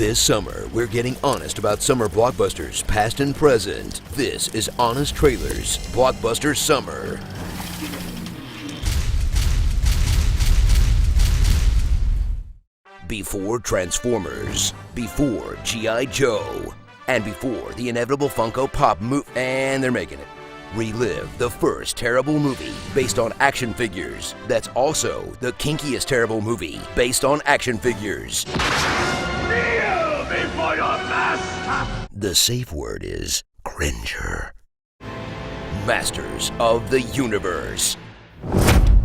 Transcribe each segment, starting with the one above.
This summer, we're getting honest about summer blockbusters, past and present. This is Honest Trailers, Blockbuster Summer. Before Transformers, before G.I. Joe, and before the inevitable Funko Pop movie, and they're making it. Relive the first terrible movie based on action figures. That's also the kinkiest terrible movie based on action figures. Kneel before your master! The safe word is cringer. Masters of the Universe.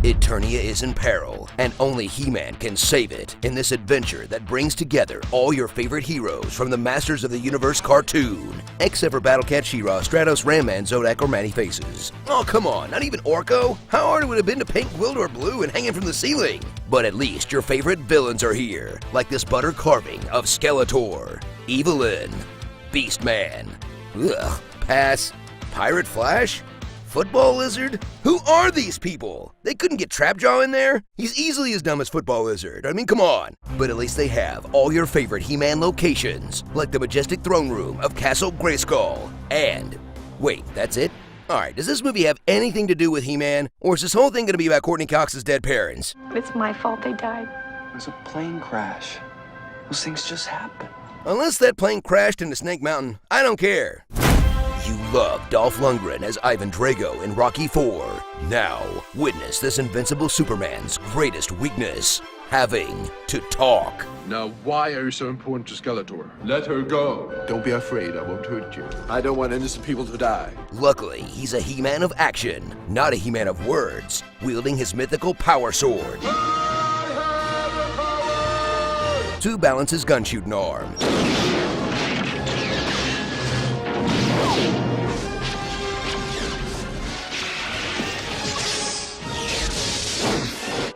Eternia is in peril, and only He-Man can save it in this adventure that brings together all your favorite heroes from the Masters of the Universe cartoon. Except for Battle Cat, She-Ra, Stratos, Ram-Man, Zodak, or Manny Faces. Oh, come on, not even Orko? How hard it would have been to paint Gwildor blue and hang him from the ceiling? But at least your favorite villains are here, like this butter carving of Skeletor, Evelyn, Beastman, ugh, pass, Pirate Flash? Football Lizard? Who are these people? They couldn't get Trapjaw in there? He's easily as dumb as Football Lizard. I mean, come on. But at least they have all your favorite He-Man locations, like the majestic throne room of Castle Grayskull. And, wait, that's it? Alright, does this movie have anything to do with He-Man? Or is this whole thing gonna be about Courtney Cox's dead parents? It's my fault they died. It was a plane crash. Those things just happen. Unless that plane crashed into Snake Mountain, I don't care. You love Dolph Lundgren as Ivan Drago in Rocky IV. Now, witness this invincible Superman's greatest weakness, having to talk. Now, why are you so important to Skeletor? Let her go. Don't be afraid, I won't hurt you. I don't want innocent people to die. Luckily, he's a He-Man of action, not a He-Man of words, wielding his mythical power sword to balance his gun-shooting arm.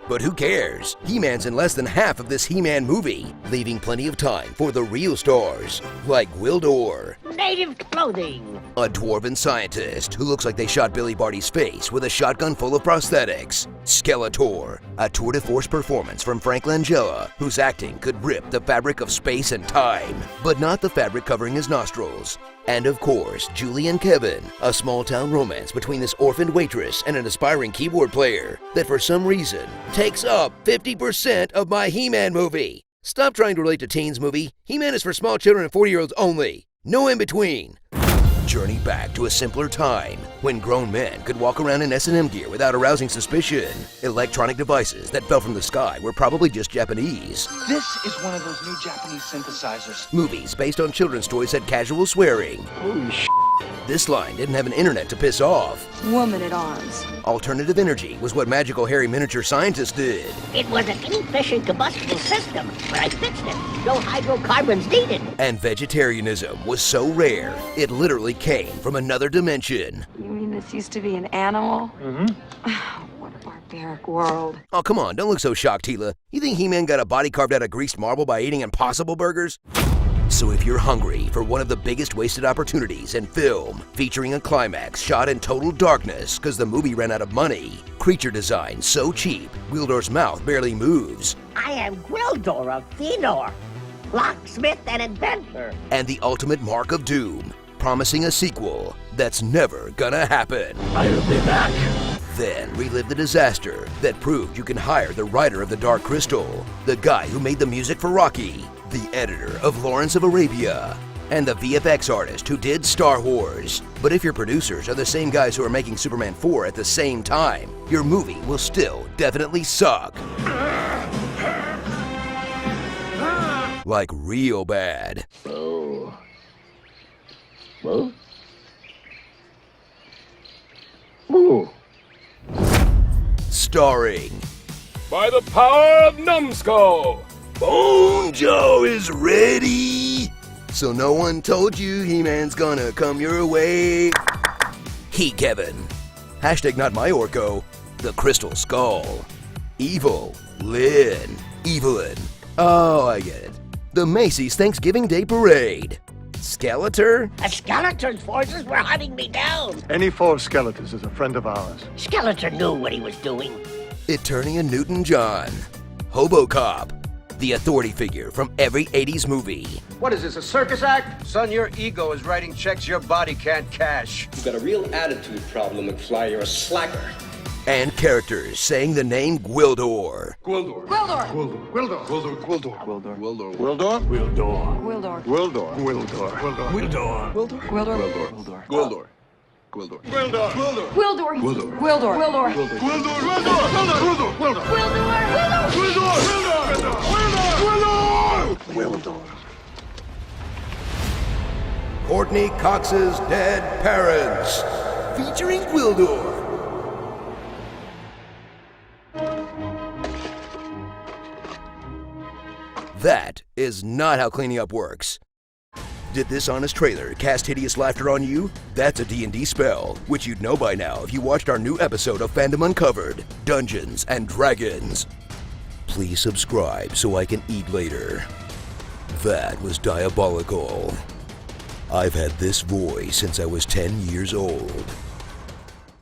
But who cares? He-Man's in less than half of this He-Man movie, leaving plenty of time for the real stars, like Gwildor. Native clothing. A dwarven scientist who looks like they shot Billy Barty's face with a shotgun full of prosthetics. Skeletor, a tour de force performance from Frank Langella, whose acting could rip the fabric of space and time, but not the fabric covering his nostrils. And of course, Julie and Kevin, a small-town romance between this orphaned waitress and an aspiring keyboard player that for some reason takes up 50% of my He-Man movie. Stop trying to relate to teens movie. He-Man is for small children and 40-year-olds only. No in-between. Journey back to a simpler time when grown men could walk around in S&M gear without arousing suspicion. Electronic devices that fell from the sky were probably just Japanese. This is one of those new Japanese synthesizers. Movies based on children's toys had casual swearing. Holy sh**. This line didn't have an internet to piss off. Woman at arms. Alternative energy was what magical hairy miniature scientists did. It was an inefficient combustible system, but I fixed it. No hydrocarbons needed. And vegetarianism was so rare, it literally came from another dimension. You mean this used to be an animal? Mm-hmm. What a barbaric world. Oh, come on, don't look so shocked, Tila. You think He-Man got a body carved out of greased marble by eating Impossible Burgers? So if you're hungry for one of the biggest wasted opportunities in film, featuring a climax shot in total darkness because the movie ran out of money, creature design so cheap, Gwildor's mouth barely moves, I am Gwildor of Thenor, locksmith and inventor. and the ultimate mark of doom, promising a sequel that's never gonna happen. I'll be back. Then relive the disaster that proved you can hire the writer of The Dark Crystal, the guy who made the music for Rocky, the editor of Lawrence of Arabia, and the VFX artist who did Star Wars. But if your producers are the same guys who are making Superman 4 at the same time, your movie will still definitely suck. Like real bad. Oh. Well? Ooh. Starring By the power of Numbskull! Bone Joe is ready. So no one told you He-Man's gonna come your way. He Kevin. Hashtag not my Orko. The Crystal Skull. Evil Lynn. Evelyn. Oh, I get it. The Macy's Thanksgiving Day Parade. Skeletor? A Skeletor's forces were hunting me down. Any four Skeletors is a friend of ours. Skeletor knew what he was doing. Eternia Newton-John. Hobo Cop. the authority figure from every 80s movie. What is this, a circus act? Son, your ego is writing checks your body can't cash. You've got a real attitude problem, McFly. You're a slacker. And characters saying the name Gwildor. Gwildor. Gwildor. Gwildor. Gwildor. Gwildor. Gwildor. Gwildor. Wildor? Gwildor. Wildor. Wildor. Gwildor. Wildor. Gwildor. Gwildor. Gwildor. Gwildor. Gwildor. Gwildor. Gwildor. Gwildor. Wildor. Courtney Cox's Dead Parents, featuring Gwildor. That is not how cleaning up works. Did this honest trailer cast hideous laughter on you? That's a D&D spell, which you'd know by now if you watched our new episode of Fandom Uncovered, Dungeons and Dragons. Please subscribe so I can eat later. That was diabolical. I've had this voice since I was 10 years old.